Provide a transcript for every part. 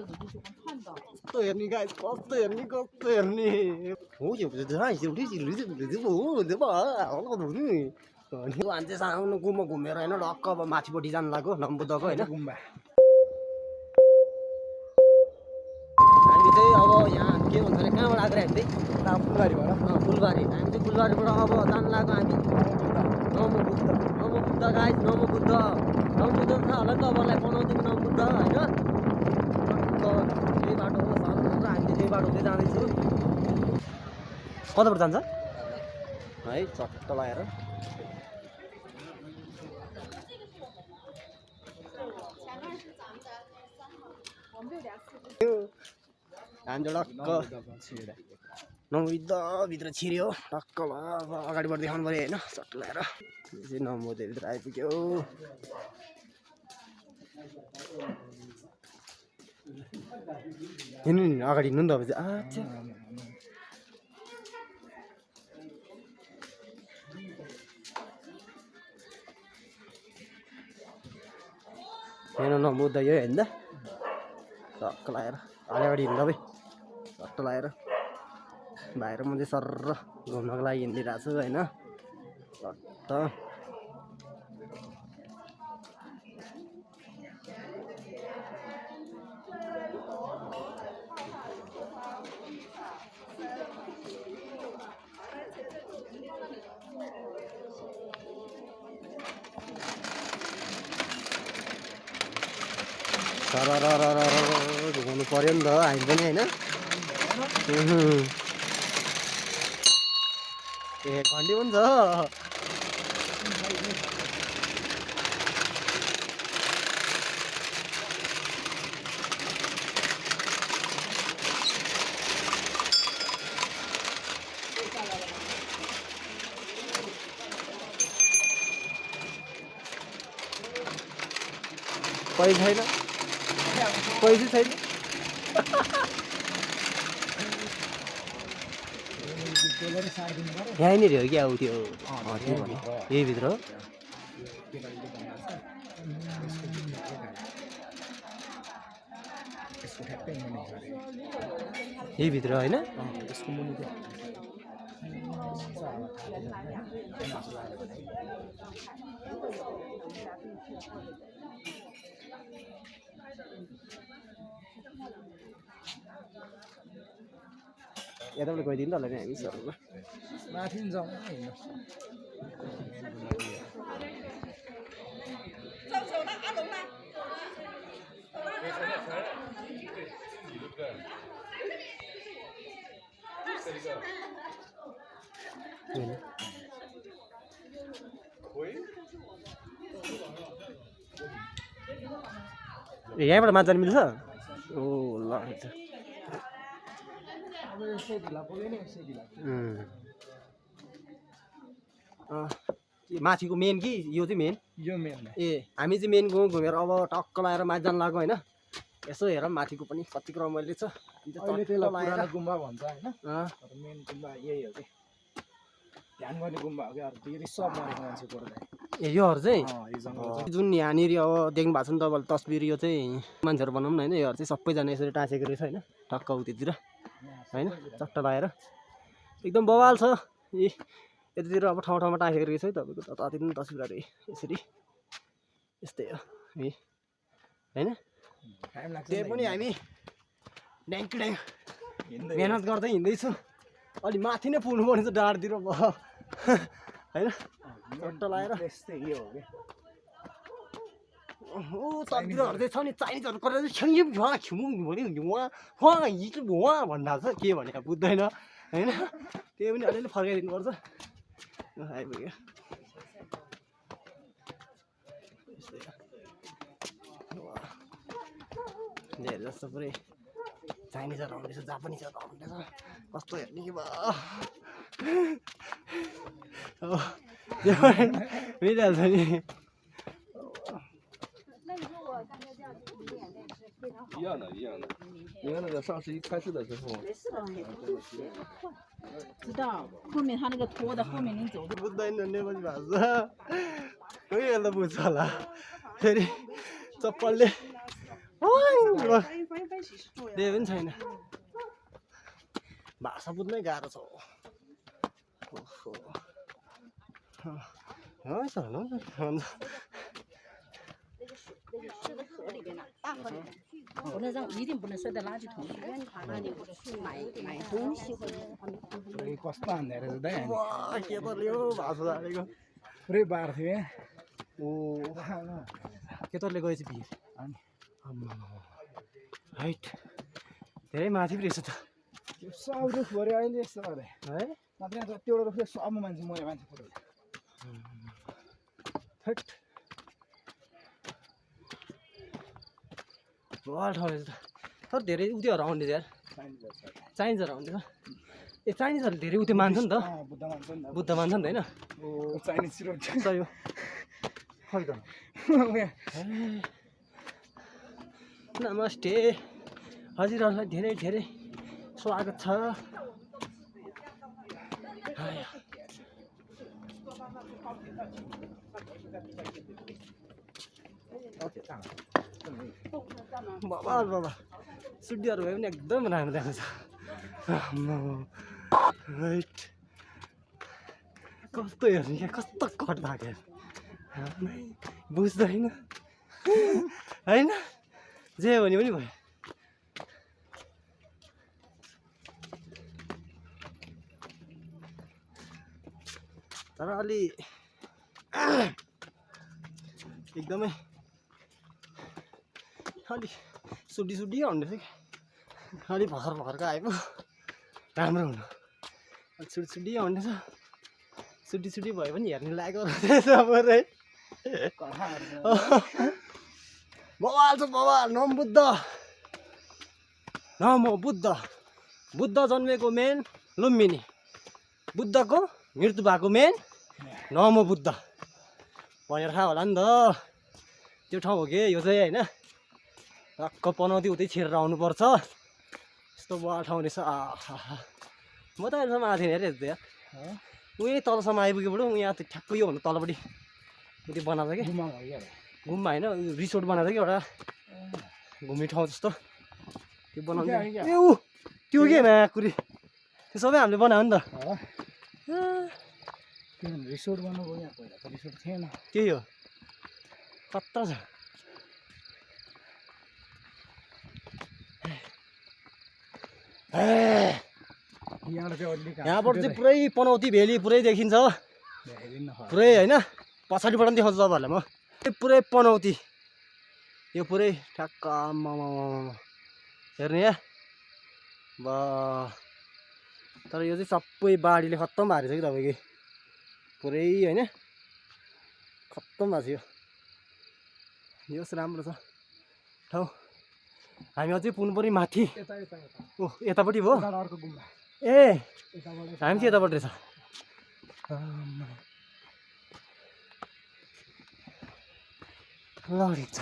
कस्तो हेर्ने गाइस कस्तो हेर्ने हो यो मान्छे सानो गुम्बा घुमेर होइन ढक्क अब माथिपट्टि जानु लाग्यो नम्बुद्धको होइन गुम्बा हामी चाहिँ अब यहाँ के भन्छ अरे कहाँबाट आएको हामी चाहिँ फुलबारीबाट फुलबारी हामी चाहिँ फुलबारीबाट अब जानु लाग्यो हामी नमो गाइस नमो बुद्ध थाहा होला नि त तपाईँलाई बनाउँदैको नमबुद्ध होइन त्यही बाटो हो सर हामीले त्यही बाटो चाहिँ जाँदैछु कताबाट जान्छ है चट्ट लगाएर हामी टक्क नमोभित्र छिर्यो टक्क ल अब अगाडिबाट देखाउनु पऱ्यो होइन चट्ट लगाएर चाहिँ नमोभित्र आइपुग्यो हिँड्नु नि अगाडि हिँड्नु नि त अब चाहिँ अच्छा हेर्नु नम्बुद्ध यो हेर्दा टक्क लगाएर अगाडि हिँड्दा भाइ टक्क लगाएर भाइर म चाहिँ सर घुम्नको लागि हिँडिरहेको छु होइन टक्क घुमाउनु पर्यो नि त हामी पनि होइन ए घन्टी पनि छ पैसा छैन पैसा छैन यहीँनिर हो क्या त्यो यही भित्र हो यही भित्र होइन यताबाट गइदिनु त होला नि हामी सबैमा माथि जाउँ यहीँबाट माछा मिल्छ ओ ल माथिको मेन कि यो चाहिँ मेन यो मेन ए हामी चाहिँ मेन घुमेर अब टक्क लगाएर माथि जानु लाग्यो होइन यसो हेर माथिको पनि कतिको रमाइलो छ गुम्बा भन्छ होइन मेन गुम्बा यही हो कि ध्यान गर्ने गुम्बा हो क्या सब मरेको मान्छेको ए योहरू चाहिँ जुन यहाँनिर अब देख्नु भएको छ नि तपाईँले तस्बिर यो चाहिँ मान्छेहरू बनाउँ न होइन योहरू चाहिँ सबैजना यसरी टाँसेको रहेछ होइन टक्क उतितिर होइन चट्ट लगाएर एकदम बवाल छ ए यतातिर अब ठाउँ ठाउँमा टाँसेको रहेछ है तपाईँको ततातिर पनि तस्बिरहरू यसरी यस्तै हो है होइन त्यही पनि हामी ड्याङ्क मेहनत गर्दै हिँड्दैछु अलि माथि नै पुग्नु पर्ने छ डाँडतिर होइन चट्ट लगाएर यस्तै यो हो कि ओ तस्बिरहरू चाहिँ छ नि चाइनिजहरू गरेर वहाँ भन्दा छ के भने बुझ्दैन होइन त्यही पनि अलिअलि फर्काइदिनुपर्छ आइपुग्यो धेरै जस्तो पुरै चाइनिजहरू आउँदैछ जापानिजहरू आउँदैछ कस्तो हेर्ने कि भयो मिलिहाल्छ नि一样的，一样的。你看那个上市一开市的时候，知道后面他那个拖的，后面你走的。不对，那那么子，永远都不错了。这里这玻璃，哎， त्यही पनि छैन भाषा बुझ्नै गाह्रो छ ओहो हुन्छ हुन्छ 我那让一定不能摔在垃圾桶里，那里或者是买东西或者。 कस्तो हान्दै रहेछ दाइ वा के त ल्यायो भाषा जानेको पुरै बार थियो ओ के तले गएछ भिर आम्मा हाइट धेरै माथि पो रहेछ त सब रुख भऱ्यो अहिले यस्तो गर्दै है मात्र यहाँ जतिवटा रुख सब मान्छे मऱ्यो मान्छे पुरै हट बल ठाउँ रहेछ तर धेरै उत्योहरू आउँदैछ यार चाइनिजहरू आउँदैछ ए चाइनिजहरूले धेरै उत्यो मान्छ नि त बुद्ध मान्छ नि त बुद्ध मान्छ नि त होइन ओ चाइनिज सिरोट सही हो खै त नमस्ते हजुरहरूलाई धेरै धेरै स्वागत छ बाबा बाबा सुड्डीहरू भए पनि एकदम राम्रो देखाउँछ राइट कस्तो हेर्ने क्या कस्तो कट भएको बुझ्दैन होइन जे भने पनि भयो तर अलि एकदमै अलि सुड्डी सुड्डी हुँदैछ कि अलि भर्खर भर्खरको आएको राम्रो हुनु अलि सुडी सुडी हुँदैछ सुडी सुडी भयो भने हेर्ने लागेको रहेछ पुरै बवाल छ बवाल नम बुद्ध नमो बुद्ध बुद्ध जन्मेको मेन लुम्बिनी बुद्धको मृत्यु भएको मेन नमो बुद्ध भनेर थाहा होला नि त त्यो ठाउँ हो कि यो चाहिँ होइन टक्क पनौती उतै छिरेर आउनुपर्छ यस्तो बवाल ठाउँ रहेछ म त अहिलेसम्म आएको थिएँ अरे यस्तो यार उहीँ तलसम्म आइपुगेबाट यहाँ ठ्याक्कै योभन्दा तलपट्टि उति बनाएको कि घुममा होइन रिसोर्ट बनाएको कि एउटा घुम्ने ठाउँ जस्तो त्यो बनाउँछ ए ऊ त्यो के म्याकुरी त्यो सबै हामीले बनायो नि त रिसोर्ट बनाएको यहाँ पहिला त रिसोर्ट थिएन त्यही हो कत्ता छ यहाँबाट चाहिँ पुरै पनौती भेली पुरै देखिन्छ पुरै होइन पछाडिबाट पनि देखाउँछु तपाईँहरूलाई म पुरै पनौती यो पुरै ठ्याक्क हेर्ने या बा तर यो चाहिँ सबै बाढीले खत्तम भएको छ कि तपाईँको पुरै होइन खत्तम भएको छ यो राम्रो छ ठाउँ हामी अझै पुग्नु पऱ्यो माथि ओ यतापट्टि भयो अर्को गुम्बा ए हामी चाहिँ यतापट्टि रहेछ ल ठिक छ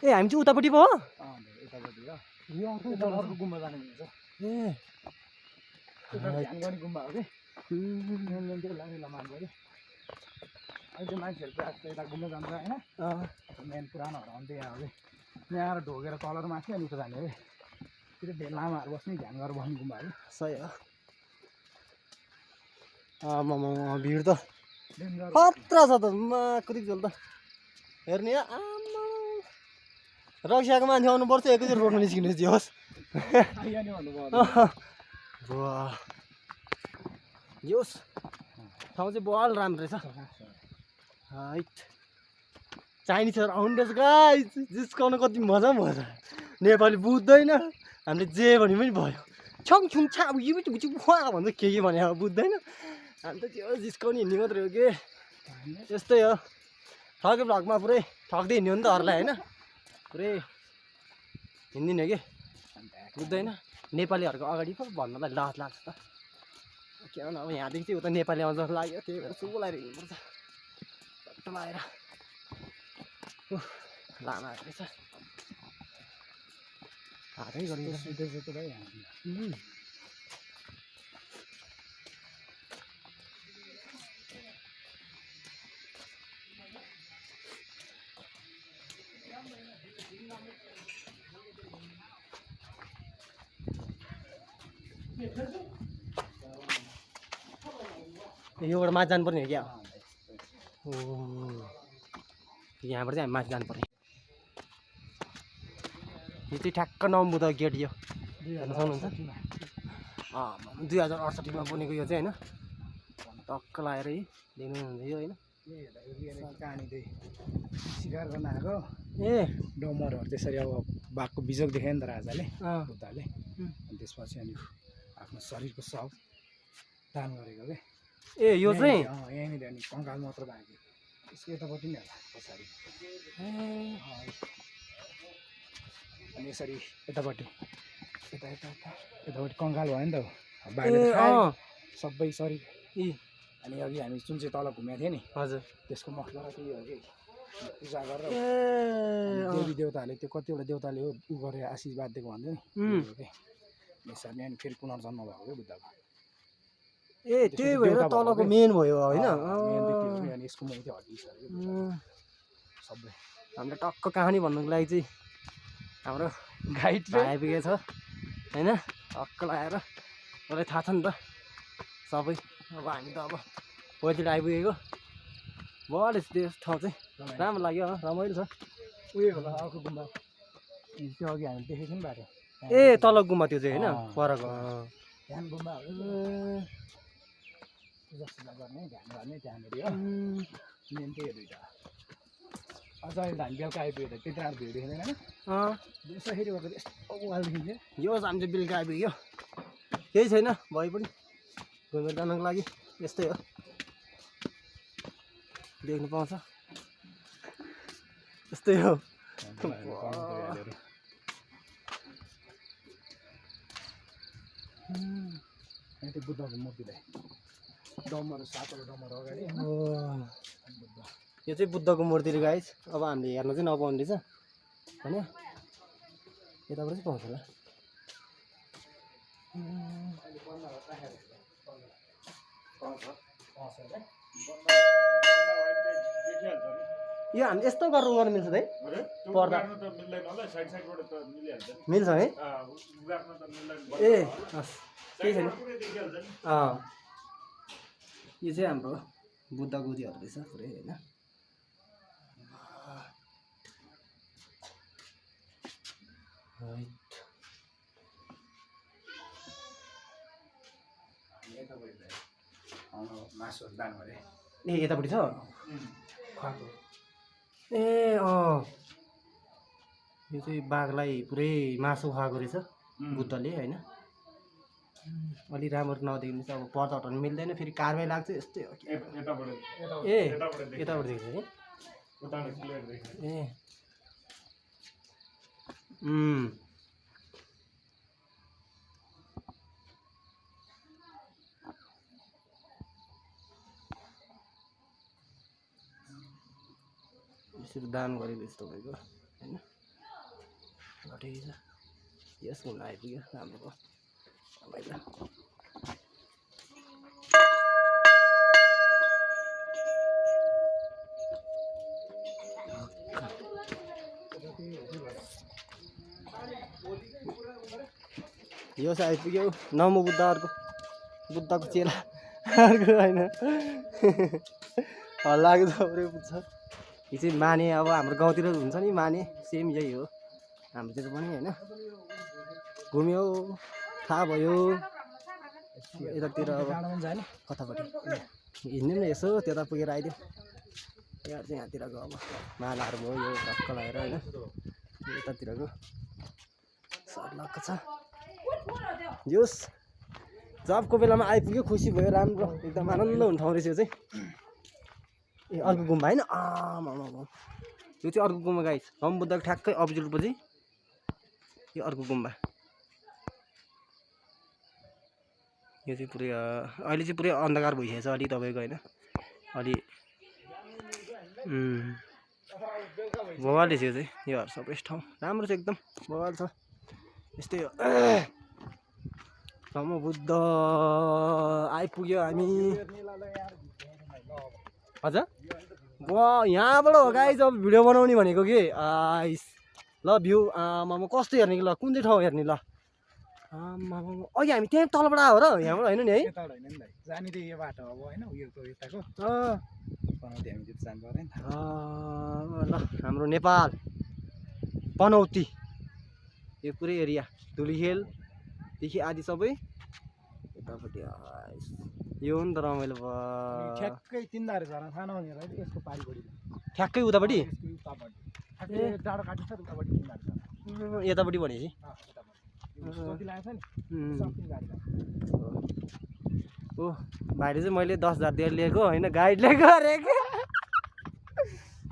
ए हामी चाहिँ उतापट्टि भयो यतापट्टि अर्को गुम्बा जाने हुन्छ ए ध्यान गर्ने गुम्बा हो कि मेन चाहिँ लाने मान्छ कि अहिले मान्छेहरू प्रायः यता घुम्न जान्छ होइन मेन पुरानोहरू आउँदै यहाँ हो कि यहाँ आएर ढोकेर तलहरू माथि अनि उता जाने है त्यो धेरै लामाहरू बस्ने ध्यान गरेर बस्ने गुम्बाहरू सही हो आमामा भिड त खतरा छ त माकुरी झोल त हेर्ने आमा रक्सियाको मान्छे आउनुपर्छ एकैचोटि रोड्नु निस्किनु चाहिँ होस् जोस् ठाउँ चाहिँ बवाल राम्रो रहेछ हाइट चाइनिजहरू आउनु रहेछ गाइस जिस्काउनु कति मजा मजा नेपाली बुझ्दैन हामीले जे भने पनि भयो छङ छुङ छा यो भन्छ के भने अब बुझ्दैन हामी त त्यो जिस्काउने हिँड्ने मात्रै हो कि यस्तै हो ठगे भ्लगमा पुरै ठग्दै हिँड्यो नि त अरूलाई होइन पुरै हिँड्दिनँ कि बुझ्दैन नेपालीहरूको अगाडि पो भन्नलाई लाज लाग्छ त के भन अब यहाँदेखि चाहिँ उता नेपाली आउँछ लाग्यो त्यही भएर सुलाएर हिँड्नुपर्छ टट्ट लगाएर लामा रहेछ हातै गरिन्छ योबाट माथि जानुपर्ने हो क्या ओ यहाँबाट चाहिँ हामी माथि जानुपर्ने यो चाहिँ ठ्याक्क नम्बुदा गेट यो हेर्न सक्नुहुन्छ 2068 मा बनेको यो चाहिँ होइन टक्क लगाएर है देख्नुहुन्छ यो होइन कहानी त्यही शिकार गर्न आएको ए डमरहरू त्यसरी अब बाघको बिजोग देखायो नि त राजाले बुद्धले अनि त्यसपछि अनि आफ्नो शरीरको सब दान गरेको के ए यो चाहिँ यहीँनिर अनि कङ्काल मात्र बाँकी यसको यतापट्टि नै होला पछाडि अनि यसरी यतापट्टि यतापट्टि कङ्काल भयो नि त बाहिर सबै शरीर अनि अघि हामी जुन चाहिँ तल घुमेको थियौँ नि हजुर त्यसको मखबाट त्यही हो कि पूजा गरेर देवी देवताहरूले त्यो कतिवटा देवताले हो उ गरेर आशीर्वाद दिएको भन्थ्यो नि यसरी नै अनि फेरि पुनर्जन्म भएको क्या बुद्धको ए त्यही भएर तलको मेन भयो होइन अनि यसको मुख चाहिँ हड्डिसहरू सबै हामीले टक्क कहानी भन्नुको लागि चाहिँ हाम्रो गाइड आइपुगेको छ होइन टक्क लगाएर मलाई थाहा छ नि त सबै अब हामी त अब पहिलोतिर आइपुगेको बढी त्यो ठाउँ चाहिँ राम्रो लाग्यो रमाइलो छ उयो होला अर्को गुम्बा त्यो अघि हामी देखेको थियौँ बाटो ए तलको गुम्बा त्यो चाहिँ होइन परको ध्यान गुम्बाहरू पूजा गर्ने ध्यान गर्ने त्यहाँनिर हो मेन त्यही दुइटा अझ अहिले त हामी बेलुका आइपुग्यो त त्यति राम्रो भिड देख्दैन होइन यसरी गर्दा यस्तो उहाल देखिन्छ यो हामी चाहिँ बेलुका आइपुग्यो केही छैन भए पनि घुमेर जानको लागि यस्तै हो देख्नु पाउँछ यस्तै हो त्यो बुद्धको मूर्तिलाई डमहरू 7 डमहरू अगाडि यो चाहिँ बुद्धको मूर्ति रे गाइस अब हामीले हेर्न चाहिँ नपाउने रहेछ होइन यताबाट चाहिँ पाउँछ होला यो हामी यस्तो गरेर गर्न मिल्छ है पर्दा मिल्छ है ए हस् केही छैन यो चाहिँ हाम्रो बुद्धको उयोहरू रहेछ पुरै होइन मासुहरू दान गरे ए यतापट्टि छ ए यो चाहिँ बाघलाई पुरै मासु खुवाएको रहेछ बुद्धले होइन अलि राम्रो नदेखिनु चाहिँ अब पर्दा हटाउनु मिल्दैन फेरि कारवाही लाग्छ यस्तै हो ए यताबाट देख्छ है ए यसरी दान गरेको यस्तो भएको होइन ठिकै छ यस हुन आइपुग्यो हाम्रो यो चाहिँ आइपुग्यो नमो बुद्धको चेला अर्को होइन हल्लाएको छ पुरै पुग्छ यो चाहिँ माने अब हाम्रो गाउँतिर हुन्छ नि माने सेम यही हो हाम्रोतिर पनि होइन घुम्यो थाहा भयो यतातिर अब कतापट्टि हिँड्ने पनि यसो त्यता पुगेर आइदियो यहाँ चाहिँ यहाँतिरको अब मालाहरू भयो यो टक्क लगाएर होइन यतातिरको सर्लक्क छ जोस् जबको बेलामा आइपुग्यो खुसी भयो राम्रो एकदम आनन्द हुने ठाउँ रहेछ यो चाहिँ ए अर्को गुम्बा होइन यो चाहिँ अर्को गुम्बा गाइस हम बुद्धको ठ्याक्कै अपोजिट पछि यो अर्को गुम्बा यो चाहिँ पुरै अहिले चाहिँ पुरै अन्धकार भइसकेको छ अलि तपाईँको होइन अलि बवाल छ यो चाहिँ यो सबै ठाउँ राम्रो छ एकदम बवाल छ यस्तै हो नमो बुद्ध आइपुग्यो हामी हजुर यहाँबाट हो गाइस अब भिडियो बनाउने भनेको कि आइस ल भ्यू आमा कस्तो हेर्ने कि ल कुन चाहिँ ठाउँ हेर्ने ल अघि हामी त्यहाँ तलबाट आयो र यहाँबाट होइन नि है यताबाट होइन नि भाइ जाने त यो बाटो अब होइन उयोको यताको पनौती हामी त्यो जानु पऱ्यो नि त ल हाम्रो नेपाल पनौती यो पुरै एरिया धुलीखेलदेखि आदि सबै यतापट्टि यो हो नि त रमाइलो भयो ठ्याक्कै तिनधारे झरना थाहा नहुने रहेछ यसको पारिपट्टि ठ्याक्कै उतापट्टि यसको उतापट्टि ठ्याक्कै डाँडो काटिन्छ उतापट्टि तिनधारे झरना यतापट्टि भनेपछि जति लागेको छ नि सब तिनधारे झरना ओ भाइले चाहिँ मैले 10,000 दिएर लिएको होइन गाइडले गरेको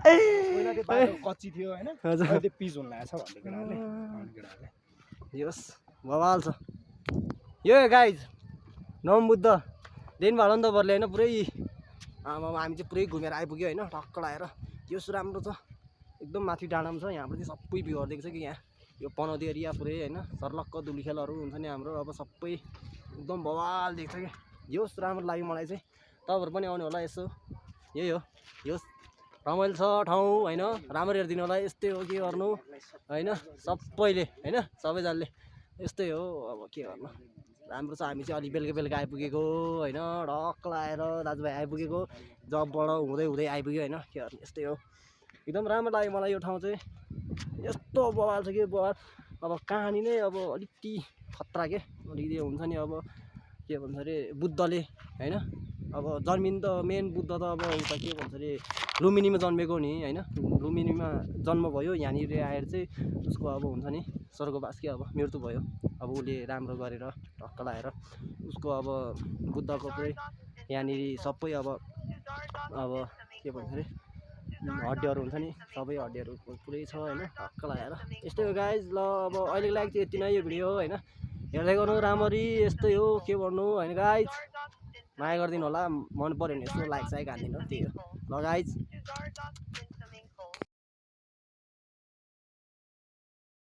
पहिला त्यो बाटो कच्ची थियो होइन अहिले पिच हुन लागेको छ भन्ने केटाहरूले यस बवाल छ यो गाइज नवम बुद्ध दिनबाट नि तपाईँहरूले होइन पुरै आमा हामी चाहिँ पुरै घुमेर आइपुग्यो होइन टक्क लगाएर यो राम्रो छ एकदम माथि डाँडामा छ यहाँबाट चाहिँ सबै भ्यूहरू देख्छ कि यहाँ यो पनौती एरिया पुरै होइन सर्लक्क धुलीखेलहरू हुन्छ नि हाम्रो अब सबै एकदम बवाल देख्छ कि यो राम्रो लाग्यो मलाई चाहिँ तपाईँहरू पनि आउने होला यसो यही हो यो रमाइलो छ ठाउँ होइन राम्रो हेरिदिनु होला यस्तै हो के गर्नु होइन सबैले होइन सबैजनाले यस्तै हो अब के गर्नु राम्रो छ हामी चाहिँ अलिक बेलुका आइपुगेको होइन ढक्क लगाएर दाजुभाइ आइपुगेको जबबाट हुँदै हुँदै आइपुग्यो होइन के गर्नु यस्तै हो एकदम राम्रो लाग्यो मलाई यो ठाउँ चाहिँ यस्तो बवाल छ कि बवाल अब कहानी नै अब अलिकति खतरा के अलिकति हुन्छ नि अब के भन्छ अरे बुद्धले होइन अब जन्मिन त मेन बुद्ध त अब उता के भन्छ अरे लुम्बिनीमा जन्मेको नि होइन लुम्बिनीमा जन्म भयो यहाँनिर आएर चाहिँ उसको अब हुन्छ नि स्वर्गवास के अब मृत्यु भयो अब उसले राम्रो गरेर ढक्क लगाएर उसको अब बुद्धको पुरै यहाँनिर सबै अब के भन्छ अरे हड्डीहरू हुन्छ नि सबै हड्डीहरू पुरै छ होइन ढक्क लगाएर यस्तै हो गाइज ल अब अहिलेको लागि चाहिँ यति नै यो भिडियो होइन हेर्दै गर्नु राम्ररी यस्तै हो के भन्नु होइन गाइज माया गरिदिनु होला मन पऱ्यो भने यसो लाइक साइक हानिदिनु त्यही हो ल गाइज